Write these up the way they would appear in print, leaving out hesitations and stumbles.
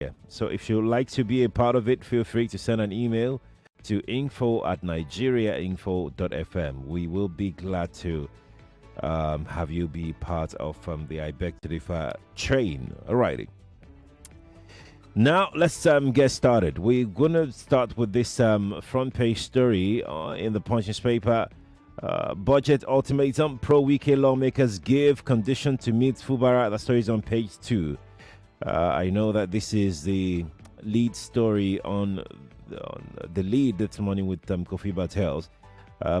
Yeah. So if you'd like to be a part of it, feel free to send an email to info@nigeriainfo.fm. We will be glad to have you be part of the I Beg to Differ train. Alrighty. Now let's get started. We're gonna start with this front page story in the Punch newspaper. Budget ultimatum: pro-Wike lawmakers give condition to meet Fubara. The story is on page 2. I know that this is the lead story on the lead this morning with Kofi Bartels.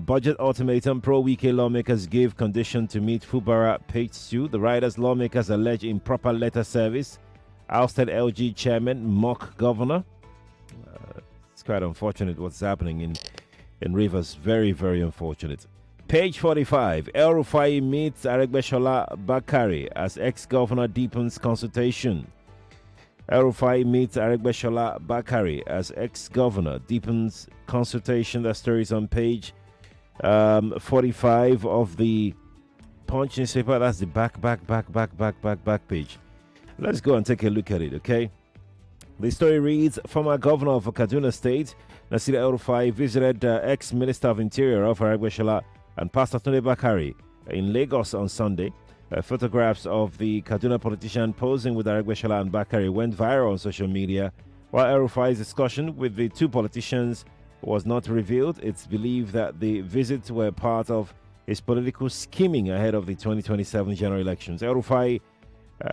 Budget ultimatum: pro-Wike lawmakers give condition to meet Fubara. Page 2. The riders lawmakers allege improper letter service. Ousted LG chairman, mock governor. It's quite unfortunate what's happening in Rivers. Very, very unfortunate. Page 45. El Rufai meets Aregbesola Bakari as ex-governor deepens consultation. El Rufai meets Aregbesola Bakari as ex-governor deepens consultation. That story is on page 45 of the Punch newspaper. That's the back page. Let's go and take a look at it, okay? The story reads: former governor of Kaduna State, Nasir El Rufai, visited ex-minister of Interior of Aregbesola and Pastor Tunde Bakari in Lagos on Sunday. Photographs of the Kaduna politician posing with Aregbesola and Bakari went viral on social media. While El Rufai's discussion with the two politicians was not revealed, it's believed that the visits were part of his political scheming ahead of the 2027 general elections. El Rufai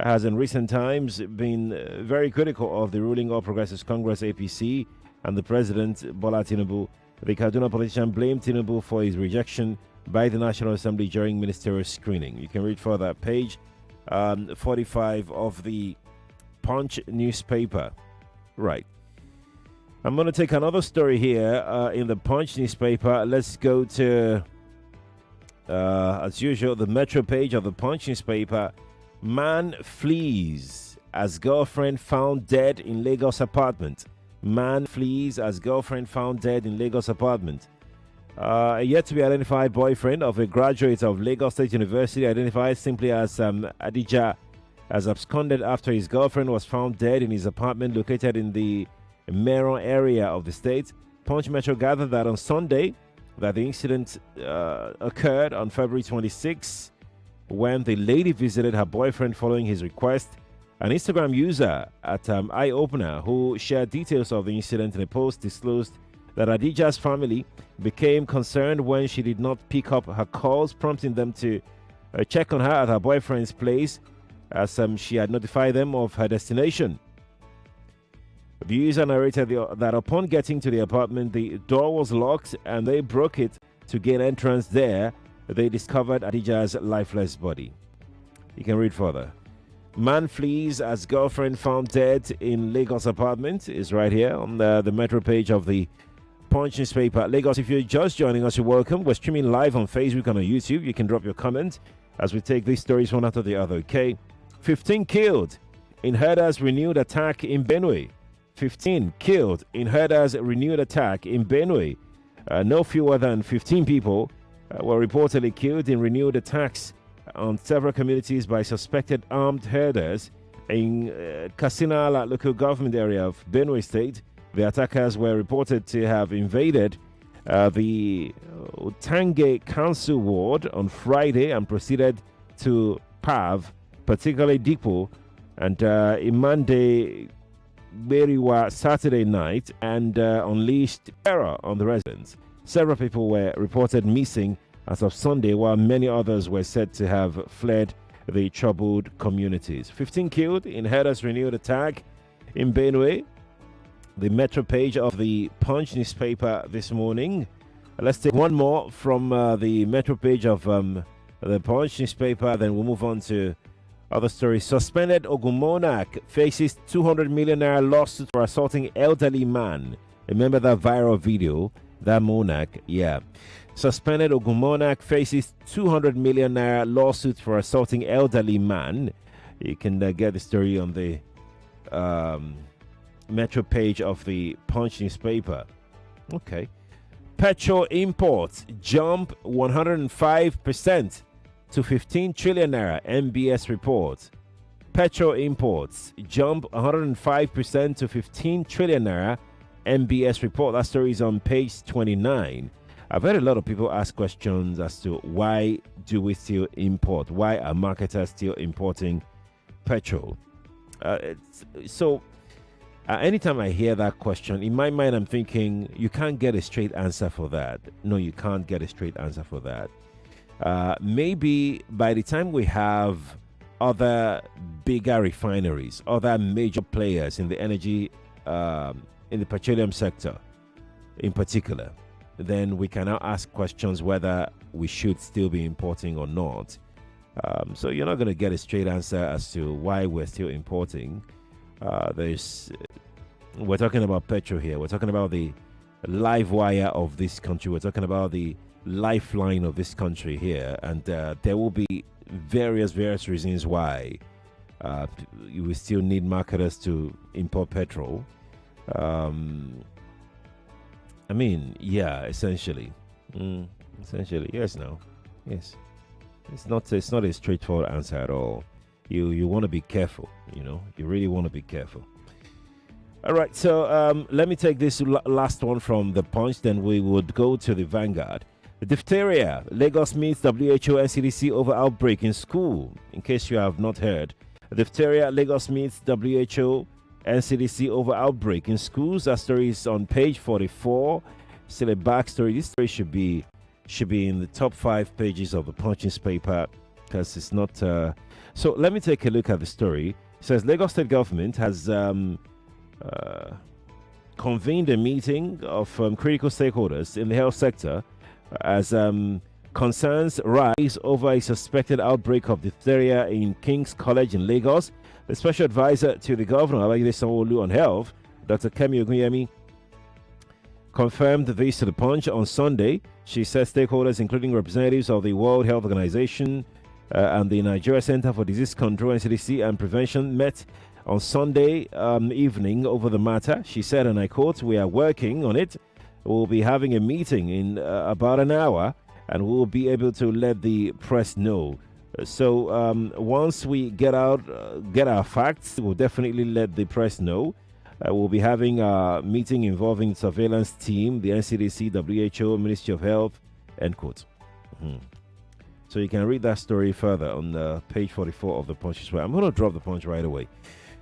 has in recent times been very critical of the ruling All Progressives Congress APC and the president Bola Tinubu. The Kaduna politician blamed Tinubu for his rejection by the National Assembly during ministerial screening. You can read further at page 45 of the Punch newspaper. Right. I'm going to take another story here in the Punch newspaper. Let's go to, as usual, the Metro page of the Punch newspaper. Man flees as girlfriend found dead in Lagos apartment. Man flees as girlfriend found dead in Lagos apartment. A yet to be identified boyfriend of a graduate of Lagos State University, identified simply as Adija, has absconded after his girlfriend was found dead in his apartment located in the Meron area of the state. Punch Metro gathered that on Sunday that the incident occurred on February 26 when the lady visited her boyfriend following his request. An Instagram user at Eye Opener who shared details of the incident in a post disclosed that Adija's family became concerned when she did not pick up her calls, prompting them to check on her at her boyfriend's place as she had notified them of her destination. The user narrated that upon getting to the apartment, the door was locked and they broke it to gain entrance there. They discovered Adija's lifeless body. You can read further. Man flees as girlfriend found dead in Lagos apartment is right here on the Metro page of the Punch newspaper. Lagos, if you're just joining us, you're welcome. We're streaming live on Facebook and on YouTube. You can drop your comment as we take these stories one after the other, okay? 15 killed in herders renewed attack in Benue. 15 killed in herders renewed attack in Benue. No fewer than 15 people were reportedly killed in renewed attacks on several communities by suspected armed herders in Kasinala local government area of Benue State. The attackers were reported to have invaded the Utange Council ward on Friday and proceeded to Pav, particularly Dipo, and Imande Beriwa Saturday night, and unleashed terror on the residents. Several people were reported missing as of Sunday, while many others were said to have fled the troubled communities. 15 killed in herders renewed attack in Benue. The Metro page of the Punch newspaper this morning. Let's take one more from the Metro page of the Punch newspaper, then we'll move on to other stories. Suspended Ogun monarch faces 200 million naira lawsuit for assaulting elderly man. Remember that viral video? That monarch, yeah. Suspended Ogun monarch faces 200 million naira lawsuit for assaulting elderly man. You can get the story on the Metro page of the Punch newspaper. Okay. Petrol imports jump 105% to 15 trillion naira, MBS report. Petrol imports jump 105% to 15 trillion naira. MBS report. That story is on page 29. I've heard a lot of people ask questions as to why do we still import? Why are marketers still importing petrol? Anytime I hear that question, in my mind, I'm thinking you can't get a straight answer for that. No, you can't get a straight answer for that. Maybe by the time we have other bigger refineries, other major players in the energy, in the petroleum sector in particular, then we can now ask questions whether we should still be importing or not. So you're not going to get a straight answer as to why we're still importing. We're talking about petrol here. We're talking about the live wire of this country. We're talking about the lifeline of this country here, and there will be various reasons why we still need marketers to import petrol. Essentially, yes. Now, yes, it's not a straightforward answer at all. You want to be careful. You really want to be careful. All right, so let me take this last one from the Punch, then we would go to the Vanguard. Diphtheria. Lagos meets WHO and CDC over outbreak in school. In case you have not heard, diphtheria. Lagos meets WHO and CDC over outbreak in schools. That story is on page 44. Still a backstory. This story should be in the top 5 pages of the Punch newspaper because it's not. So let me take a look at the story. It says Lagos State government has convened a meeting of critical stakeholders in the health sector as concerns rise over a suspected outbreak of diphtheria in King's College in Lagos. The special advisor to the governor, Alayide Sanwo-Olu, on health, Dr. Kemi Ogunyemi, confirmed this to the Punch on Sunday. She said stakeholders, including representatives of the World Health Organization and the Nigeria Center for Disease Control, NCDC, and Prevention, met on Sunday evening over the matter. She said, and I quote, "We are working on it. We'll be having a meeting in about an hour, and we'll be able to let the press know. So once we get our facts, we'll definitely let the press know. We'll be having a meeting involving surveillance team, the NCDC, WHO, Ministry of Health," end quote. So you can read that story further on page 44 of the Punch as well. I'm going to drop the Punch right away.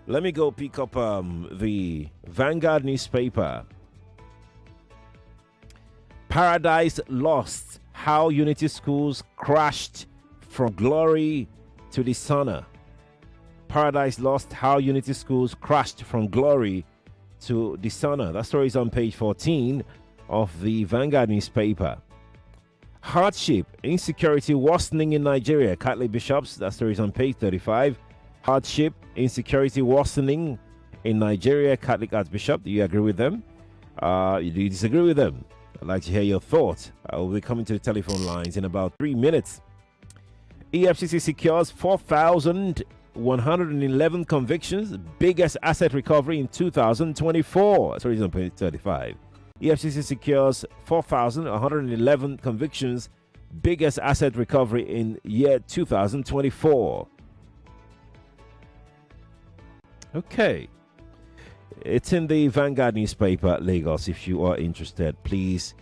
Let me go pick up the Vanguard newspaper. Paradise lost. How Unity schools crashed from glory to dishonor. Paradise lost. How Unity schools crashed from glory to dishonor. That story is on page 14 of the Vanguard newspaper. Hardship, insecurity worsening in Nigeria. Catholic bishops. That story is on page 35. Hardship, insecurity worsening in Nigeria. Catholic Archbishop. Do you agree with them? Do you disagree with them? I'd like to hear your thoughts. I will be coming to the telephone lines in about 3 minutes. EFCC secures 4,111 convictions, biggest asset recovery in 2024. Sorry, it's on page 35. EFCC secures 4,111 convictions, biggest asset recovery in year 2024. Okay. It's in the Vanguard newspaper, Lagos. If you are interested, please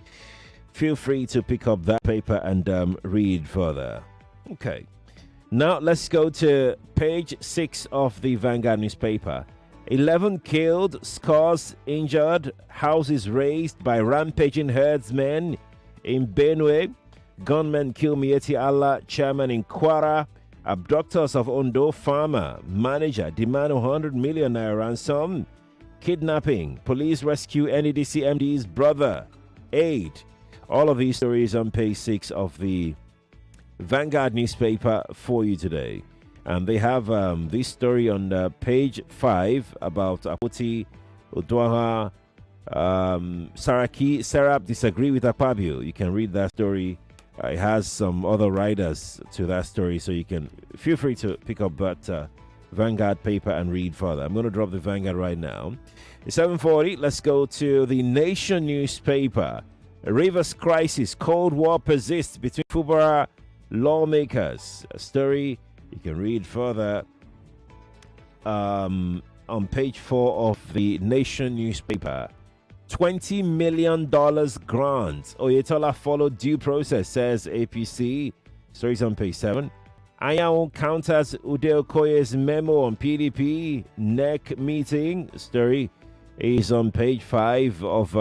feel free to pick up that paper and read further. Okay. Now let's go to page 6 of the Vanguard newspaper. 11 killed, scores injured, houses razed by rampaging herdsmen in Benue. Gunmen kill Mieti Allah, chairman in Kwara. Abductors of Ondo farmer, manager demand 100 million naira ransom. Kidnapping, police rescue NEDC MD's brother. Aid. All of these stories on page 6 of the Vanguard newspaper for you today. And they have this story on page 5 about Apoti, Odwaha, Saraki, Serap disagree with Akpabio. You can read that story. It has some other writers to that story, so you can feel free to pick up that Vanguard paper and read further. I'm going to drop the Vanguard right now. It's 7:40. Let's go to the Nation newspaper. Rivers crisis, Cold War persists between Fubara lawmakers. A story you can read further on page 4 of the Nation newspaper. $20 million grant. Oyetola followed due process, says APC. Stories on page 7. Ayaw counters Ude Okoye's memo on PDP NEC meeting. Story is on page 5 of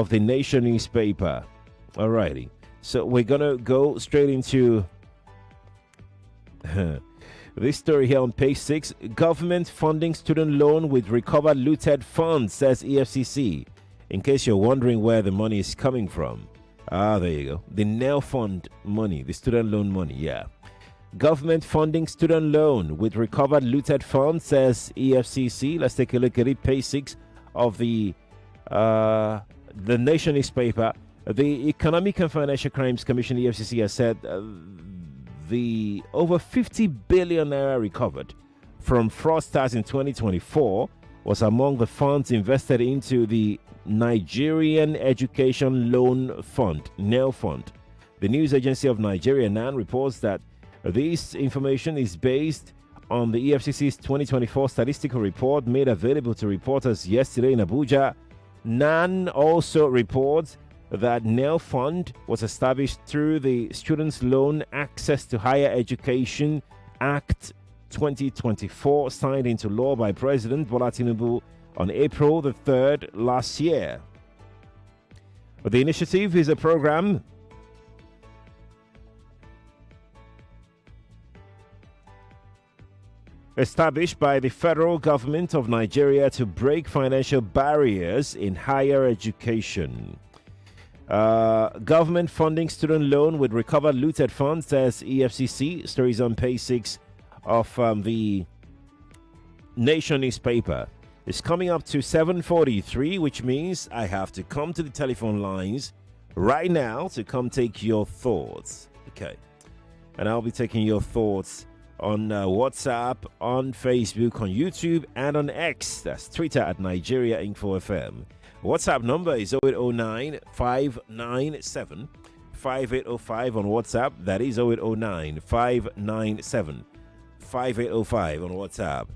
the Nation newspaper. Alrighty. So we're gonna go straight into this story here on page 6. Government funding student loan with recovered looted funds, says EFCC. In case you're wondering where the money is coming from. There you go. The NEL fund money, the student loan money, yeah. Government funding student loan with recovered looted funds, says EFCC. Let's take a look at it. Page 6 of the Nation newspaper. The Economic and Financial Crimes Commission, EFCC, has said the over 50 billion naira recovered from fraudsters in 2024 was among the funds invested into the Nigerian Education Loan Fund, NEL Fund. The news agency of Nigeria, NAN, reports that this information is based on the EFCC's 2024 statistical report made available to reporters yesterday in Abuja. NAN also reports that NEL Fund was established through the Students' Loan Access to Higher Education Act 2024, signed into law by President Bola Tinubu on April the 3rd last year. The initiative is a program established by the federal government of Nigeria to break financial barriers in higher education. Government funding student loan with recovered looted funds, says EFCC. Stories on page 6 of the Nation newspaper. It's coming up to 7:43, which means I have to come to the telephone lines right now to come take your thoughts. Okay. And I'll be taking your thoughts on WhatsApp, on Facebook, on YouTube, and on X. That's Twitter at Nigeria Info FM. WhatsApp number is 0809 597 5805 on WhatsApp. That is 0809 597 5805 on WhatsApp.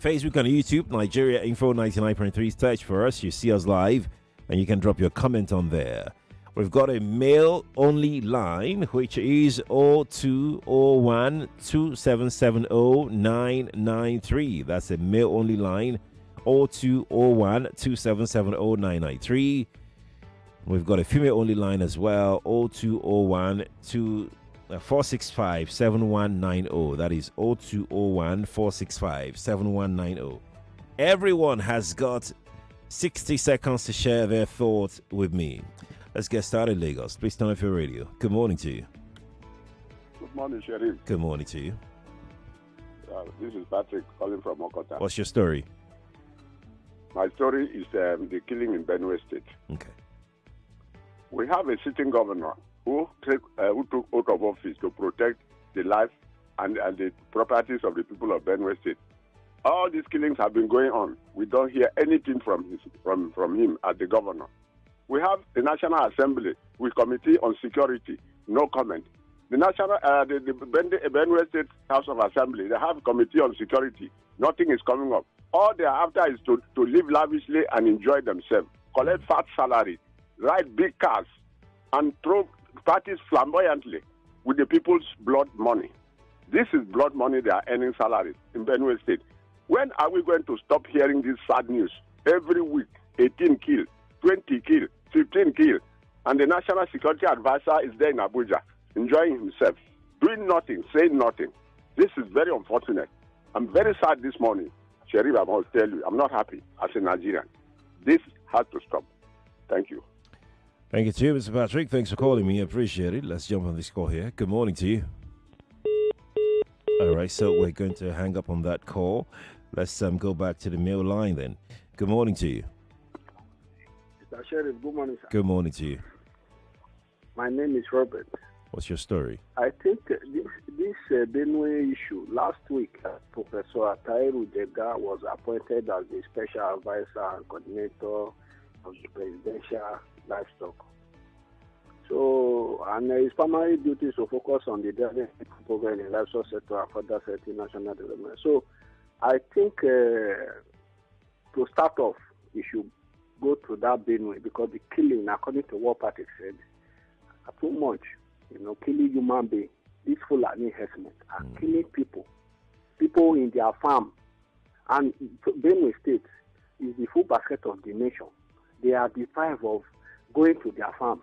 Facebook and YouTube, Nigeria Info 99.3. Search for us. You see us live, and you can drop your comment on there. We've got a mail-only line, which is 0201 2770 993. That's a mail-only line, 0201 2770 993. We've got a female-only line as well, 0201 465 7190. That is 0201 465 7190. Everyone has got 60 seconds to share their thoughts with me. Let's get started, Lagos. Please turn off your radio. Good morning to you. Good morning, Sheriff. Good morning to you. This is Patrick calling from Okota. What's your story? My story is the killing in Benue State. Okay. We have a sitting governor who took oath of office to protect the life and the properties of the people of Benue State. All these killings have been going on. We don't hear anything from him as the governor. We have the National Assembly with Committee on Security, no comment. The Benue State House of Assembly, they have Committee on Security, nothing is coming up. All they are after is to live lavishly and enjoy themselves, collect fat salary, ride big cars, and throw parties flamboyantly with the people's blood money. This is blood money they are earning salaries in Benue State. When are we going to stop hearing this sad news? Every week, 18 killed, 20 killed, 15 killed, and the National Security Advisor is there in Abuja, enjoying himself, doing nothing, saying nothing. This is very unfortunate. I'm very sad this morning. Sheriff, I must tell you, I'm not happy as a Nigerian. This has to stop. Thank you. Thank you too, Mr. Patrick. Thanks for calling me. I appreciate it. Let's jump on this call here. Good morning to you. All right, so we're going to hang up on that call. Let's go back to the mail line then. Good morning to you. Mr. Sheriff, good morning, sir. Good morning to you. My name is Robert. What's your story? I think this Benue issue, last week, Professor Atairu Jega was appointed as the special advisor and coordinator of the presidential livestock. So, and his primary duty is to focus on the development program in the livestock sector and further setting national development. So, I think to start off, we should go to that Benue because the killing, according to what Patrick said, are too much. Killing human beings. These Fulani herdsmen are killing people in their farm. And Benue State is the full basket of the nation. They are deprived of going to their farm,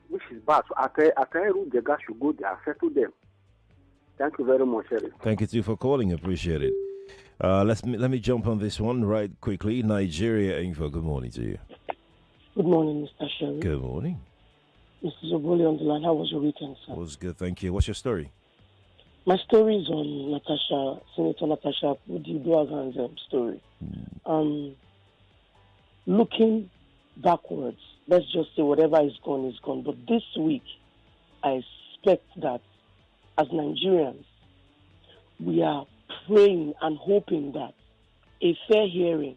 which is bad. So Atairu Jega should go there, settle them. Thank you very much, Sheriff. Thank you too for calling. Appreciate it. Let me jump on this one right quickly. Nigeria info. Good morning to you. Good morning, Mr. Sheriff. Good morning. Mr. Zoboli on the line. How was your weekend, sir? It was good, thank you. What's your story? My story is on Senator Natasha Udibuagan's story. Looking backwards, let's just say whatever is gone is gone. But this week, I expect that as Nigerians, we are praying and hoping that a fair hearing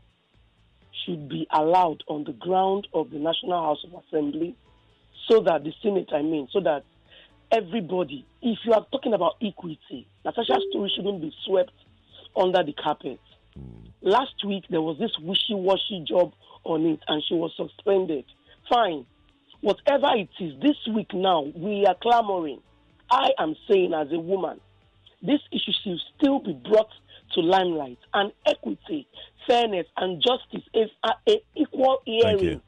should be allowed on the ground of the National House of Assembly, so that the Senate, so that everybody, if you are talking about equity, Natasha's story shouldn't be swept under the carpet. Last week, there was this wishy-washy job on it, and she was suspended. Fine. Whatever it is, this week now, we are clamoring. I am saying as a woman, this issue should still be brought to limelight, and equity, fairness, and justice is an equal hearing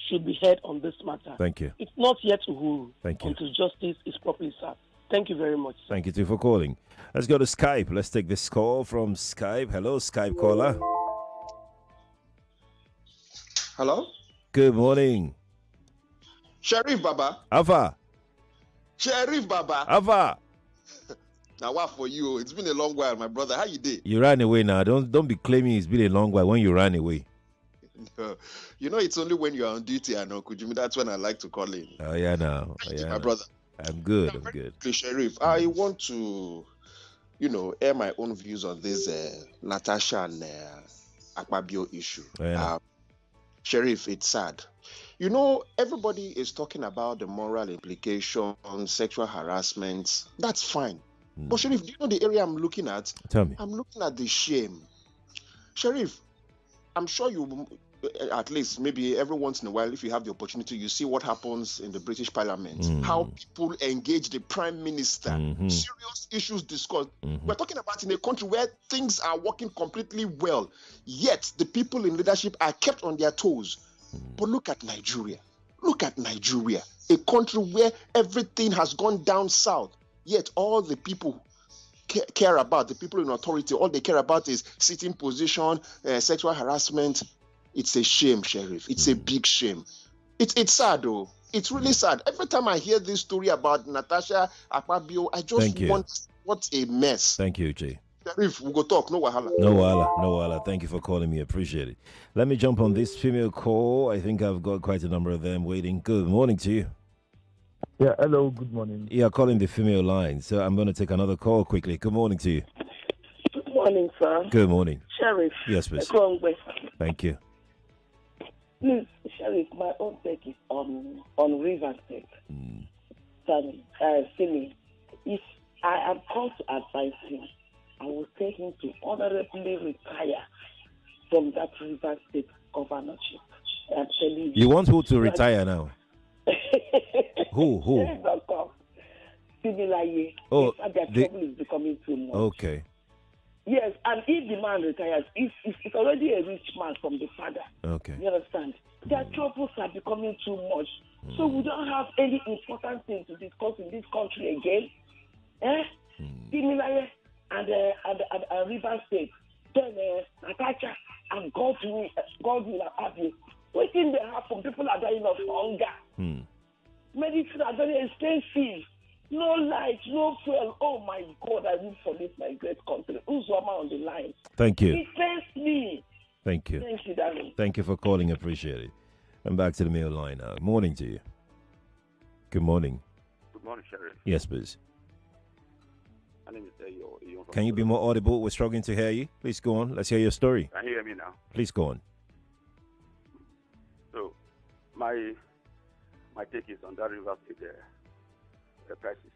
should be heard on this matter. Thank you. It's not yet Uhuru Thank you. until justice is properly served. Thank you very much, sir. Thank you too for calling. Let's go to Skype. Let's take this call from Skype. Hello, Skype caller. Hello? Good morning. Sheriff Baba. Ava. Sheriff Baba. Ava. Now what for you? It's been a long while, my brother. How you did? You ran away now. Don't be claiming it's been a long while when you ran away. It's only when you're on duty, and Uncle Jimmy, that's when I like to call in. Oh, yeah, now. My brother. I'm good. I'm good. Sheriff, I want to, air my own views on this Natasha and Akpabio issue. Oh, yeah. Sheriff, it's sad. Everybody is talking about the moral implications, sexual harassment. That's fine. But Sheriff, do you know the area I'm looking at? Tell me. I'm looking at the shame. Sheriff, I'm sure at least maybe every once in a while, if you have the opportunity, you see what happens in the British Parliament, how people engage the Prime Minister, serious issues discussed. We're talking about in a country where things are working completely well, yet the people in leadership are kept on their toes. But look at Nigeria. Look at Nigeria, a country where everything has gone down south, yet all the people care about, the people in authority, all they care about is sitting position, sexual harassment. It's a shame, Sheriff. It's a big shame. It's sad, though. It's really sad. Every time I hear this story about Natasha Akpabio, I just what a mess. Thank you, Jay. Sheriff, we'll go talk. No wahala. No wahala. Thank you for calling me. Appreciate it. Let me jump on this female call. I think I've got quite a number of them waiting. Good morning to you. Yeah, hello, good morning. Yeah, calling the female line. So I'm going to take another call quickly. Good morning to you. Good morning, sir. Good morning. Sheriff. Yes, please. Thank you. Please, Sheriff, my own take is on River State. Silly. If I am called to advise him, I will take him to honorably retire from that River State governorship. I'm telling you want who to retire now? Who? Similarly, their trouble is becoming too much. Okay. Yes, and if the man retires, it's already a rich man from the father. Okay. You understand? Their troubles are becoming too much. So we don't have any important thing to discuss in this country again. Similarly, and River State, then Natasha and God will have you. What thing they happen? People are dying of hunger. Medicine are very expensive. No light, no fuel. Oh my God, I live for this, my great country. Uzoma on the line. Thank you. It pains me. Thank you. Thank you, darling. Thank you for calling. Appreciate it. I'm back to the mail line now. Morning to you. Good morning. Good morning, Sheriff. Yes, please. My name is Eyo. Can you be more audible? We're struggling to hear you. Please go on. Let's hear your story. Can you hear me now? Please go on. So, my my take is on that River State crisis.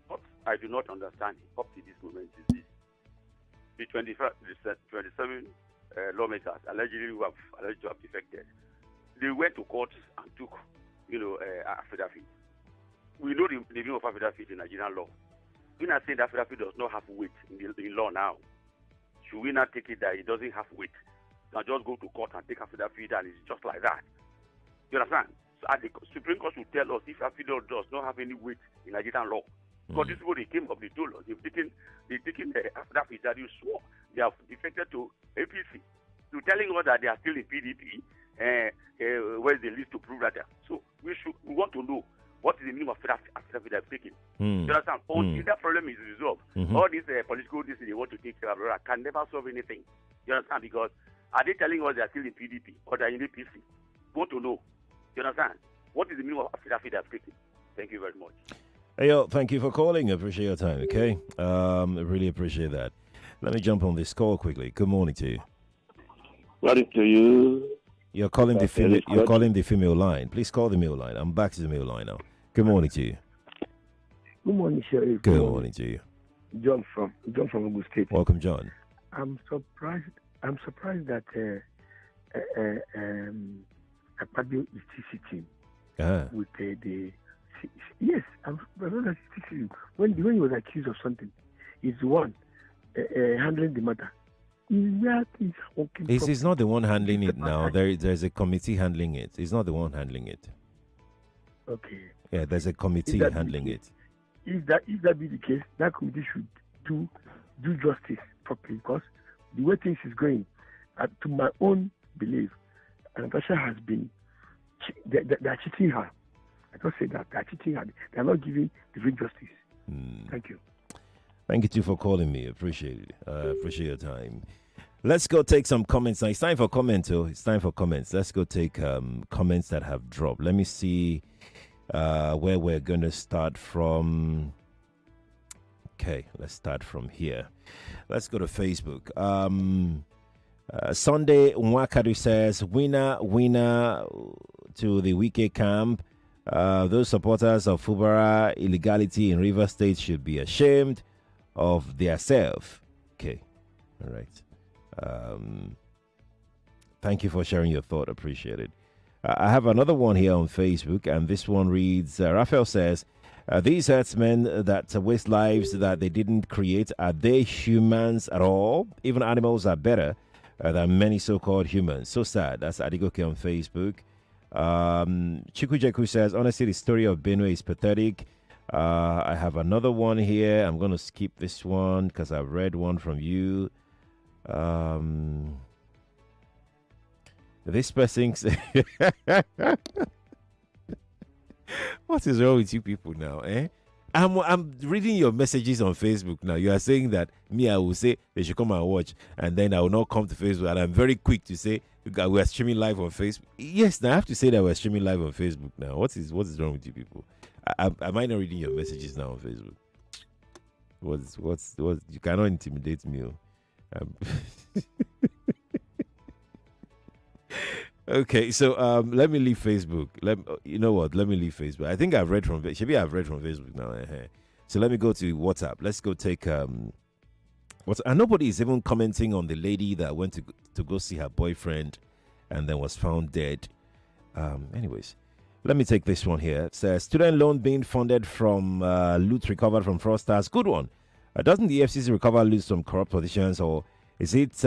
What I do not understand up to this moment is this. The 27 lawmakers allegedly who have defected, they went to court and took, affidavit. We know the meaning of affidavit in Nigerian law. We're not saying that affidavit does not have weight in law now. Should we not take it that it doesn't have weight? You can just go to court and take affidavit and it's just like that. You understand? So the Supreme Court should tell us if affidavit does not have any weight in Nigerian law. Because this is what they came up, they told us. They've taken the affidavit that you swore they have defected to APC, to telling us that they are still in PDP, where's the list to prove that? So we want to know what is the meaning of affidavit they've taken. You understand? Until that problem is resolved, all these political decisions they want to take care of can never solve anything. You understand? Because are they telling us they are still in PDP or they are in APC? We want to know. You understand? What is the meaning of affidavit they've taken? Thank you very much. Hey, yo, thank you for calling. I appreciate your time, okay? I really appreciate that. Let me jump on this call quickly. Good morning to you. Morning to you. You're calling the female line. Please call the male line. I'm back to the male line now. Good morning to you. Good morning, Sheriff. Good morning to you. John from Ogun State. Welcome, John. I'm surprised that Akpabio is still sitting with the. Yes, I'm not sitting. When he was accused of something, he's the one handling the matter. He's not the one handling it now. There's a committee handling it. He's not the one handling it. Okay. Yeah, there's a committee handling it. If that be the case, that committee should do justice properly, because the way things is going, to my own belief, Natasha has been, they're cheating her. I don't say that. They're cheating her. They're not giving the real justice. Thank you. Thank you too for calling me. Appreciate it. Appreciate your time. Let's go take some comments now. It's time for comments. It's time for comments. Let's go take comments that have dropped. Let me see where we're going to start from. Okay, let's start from here. Let's go to Facebook. Sunday Nwakadu says, winner to the Wike camp. Those supporters of Fubara illegality in River State should be ashamed of their self. Okay, all right. Thank you for sharing your thought. Appreciate it. I have another one here on Facebook, and this one reads, Raphael says, these herdsmen that waste lives that they didn't create, are they humans at all? Even animals are better than many so-called humans. So sad. That's Adigoke on Facebook. Chikujeku says, honestly, the story of Benue is pathetic. I have another one here. I'm going to skip this one because I've read one from you. This person says, what is wrong with you people now, eh? I'm reading your messages on Facebook now. You are saying that I will say they should come and watch, and then I will not come to Facebook. And I'm very quick to say we are streaming live on Facebook. Yes, now I have to say that we're streaming live on Facebook now. What is wrong with you people? Am I not reading your messages now on Facebook? What's you cannot intimidate me. Okay, so let me leave Facebook. You know what? Let me leave Facebook. I think I've read from Facebook now. So let me go to WhatsApp. Let's go take and nobody is even commenting on the lady that went to go see her boyfriend and then was found dead. Anyways, let me take this one here. It says student loan being funded from loot recovered from fraudsters. Good one. Doesn't the FCC recover loot from corrupt politicians, or is it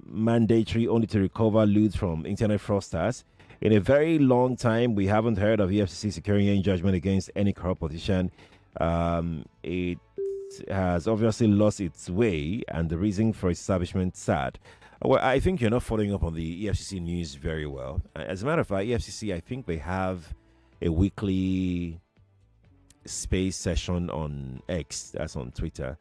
mandatory only to recover loot from internet fraudsters? In a very long time, we haven't heard of EFCC securing any judgment against any corrupt politician. It has obviously lost its way, and the reason for its establishment sad. Well, I think you're not following up on the EFCC news very well. As a matter of fact, EFCC, I think they have a weekly space session on X, that's on Twitter.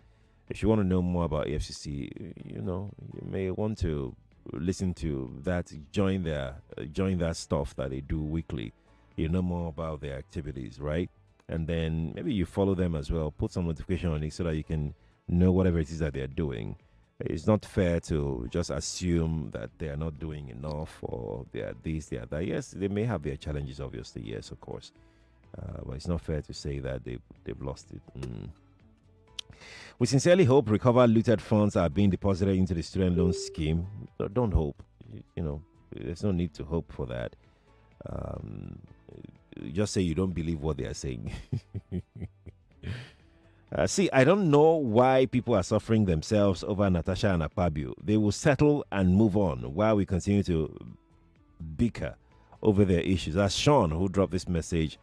If you want to know more about EFCC, you may want to listen to that, join that stuff that they do weekly. You know more about their activities, right? And then maybe you follow them as well. Put some notification on it so that you can know whatever it is that they're doing. It's not fair to just assume that they are not doing enough or they are this, they are that. Yes, they may have their challenges, obviously. Yes, of course. But it's not fair to say that they've lost it. We sincerely hope recovered looted funds are being deposited into the student loan scheme. Don't hope. There's no need to hope for that. Just say you don't believe what they are saying. See, I don't know why people are suffering themselves over Natasha and Akpabio. They will settle and move on while we continue to bicker over their issues. That's Sean who dropped this message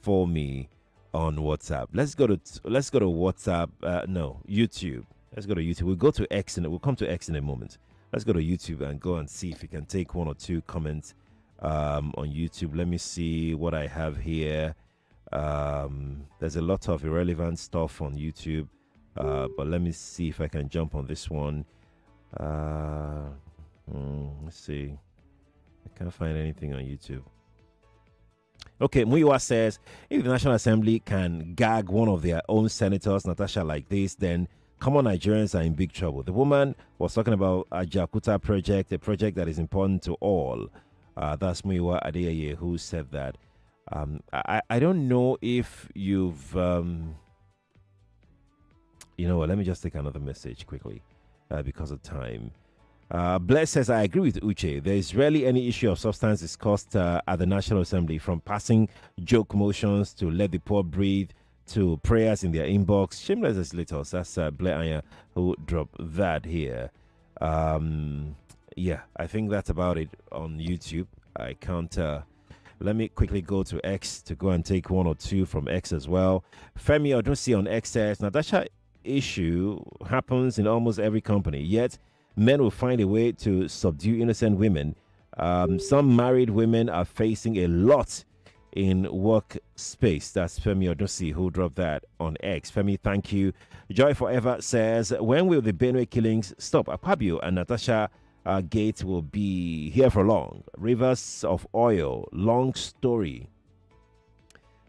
for me on WhatsApp. Let's go to WhatsApp. No, YouTube. Let's go to YouTube. We'll go to X and we'll come to X in a moment. Let's go to YouTube and go and see if we can take one or two comments on YouTube. Let me see what I have here. There's a lot of irrelevant stuff on YouTube, but let me see if I can jump on this one. Let's see. I can't find anything on YouTube. Okay, Muyiwa says, if the National Assembly can gag one of their own senators, Natasha, like this, then common Nigerians are in big trouble. The woman was talking about a Jakuta project, a project that is important to all. That's Muyiwa Adeyeye who said that. I don't know if you've... you know what, let me just take another message quickly because of time. Bless says, I agree with Uche. There is rarely any issue of substance discussed at the National Assembly, from passing joke motions to let the poor breathe to prayers in their inbox. Shameless as little. That's Blair Anya who dropped that here. Yeah, I think that's about it on YouTube. I can't... let me quickly go to X to go and take one or two from X as well. Femi Odunsi on X says, Natasha issue happens in almost every company, yet men will find a way to subdue innocent women. Some married women are facing a lot in workspace. That's Femi Odunsi who dropped that on X. Femi, thank you. Joy Forever says, when will the Benue killings stop? Akpabio and Natasha Gate will be here for long. Rivers of oil, long story.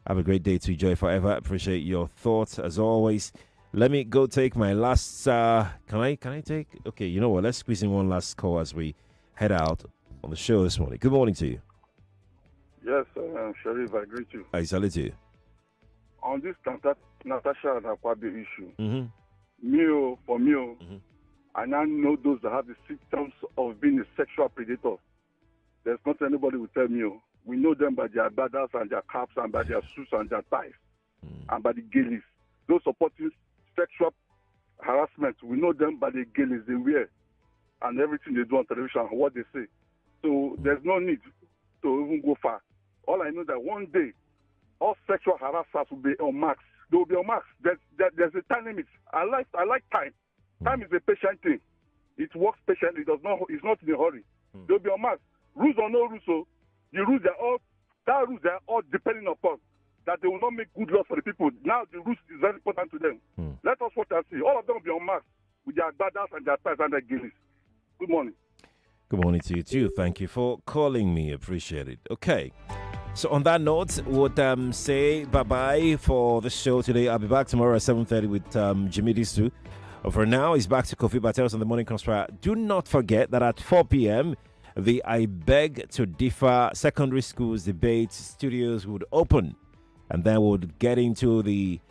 Have a great day to Joy Forever. Appreciate your thoughts as always. Let me go take my last. Can I take? Okay, you know what? Let's squeeze in one last call as we head out on the show this morning. Good morning to you. Yes, Sharif, I greet you. I salute you. On this Natasha and Akpabio issue, for me, I now know those that have the symptoms of being a sexual predator. There's not anybody who will tell me. We know them by their badges and their caps and by their suits and their ties and by the gailies. Those supporting sexual harassment, we know them by the gailies they wear and everything they do on television and what they say. So there's no need to even go far. All I know that one day, all sexual harassers will be unmasked. They will be unmasked. There's a time limit. I like time. Time is a patient thing. It works patiently. It's not in a hurry. They'll be unmasked. Rules or no rules, so the rules are all depending upon that they will not make good laws for the people. Now the rules is very important to them. Let us watch and see. All of them will be unmasked with their badges and their ties and their gailies. Good morning. Good morning to you too. Thank you for calling me. Appreciate it. Okay. So on that note, would say bye-bye for the show today. I'll be back tomorrow at 7:30 with Jimmy Disu. For now, it's back to Kofi Battles on the Morning Conspire. Do not forget that at 4 p.m., the I Beg to Differ Secondary Schools Debate Studios would open. And then we'll get into the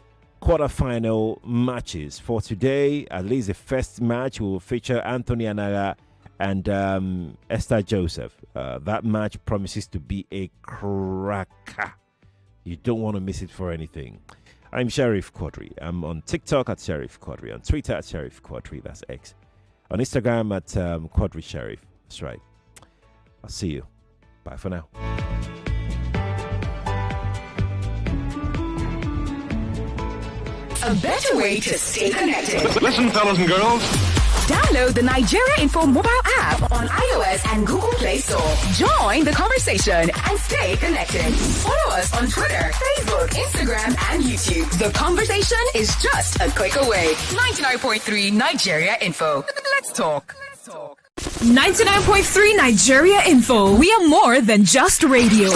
quarterfinal matches. For today, at least the first match will feature Anthony Anaga and Esther Joseph. That match promises to be a cracker. You don't want to miss it for anything. I'm Sheriff Quadry. I'm on TikTok at Sheriff Quadry, on Twitter at Sheriff Quadry, that's X. On Instagram at Quadry Sheriff. That's right. I'll see you. Bye for now. A better way to stay connected. Listen, fellas and girls. Download the Nigeria Info mobile app on iOS and Google Play Store. Join the conversation and stay connected. Follow us on Twitter, Facebook, Instagram, and YouTube. The conversation is just a click away. 99.3 Nigeria Info. Let's talk. 99.3 Nigeria Info. We are more than just radio.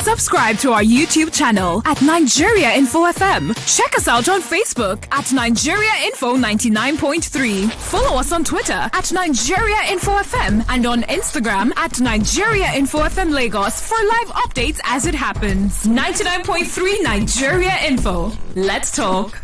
Subscribe to our YouTube channel at Nigeria Info FM. Check us out on Facebook at Nigeria Info 99.3. Follow us on Twitter at Nigeria Info FM and on Instagram at Nigeria Info FM Lagos for live updates as it happens. 99.3 Nigeria Info. Let's talk.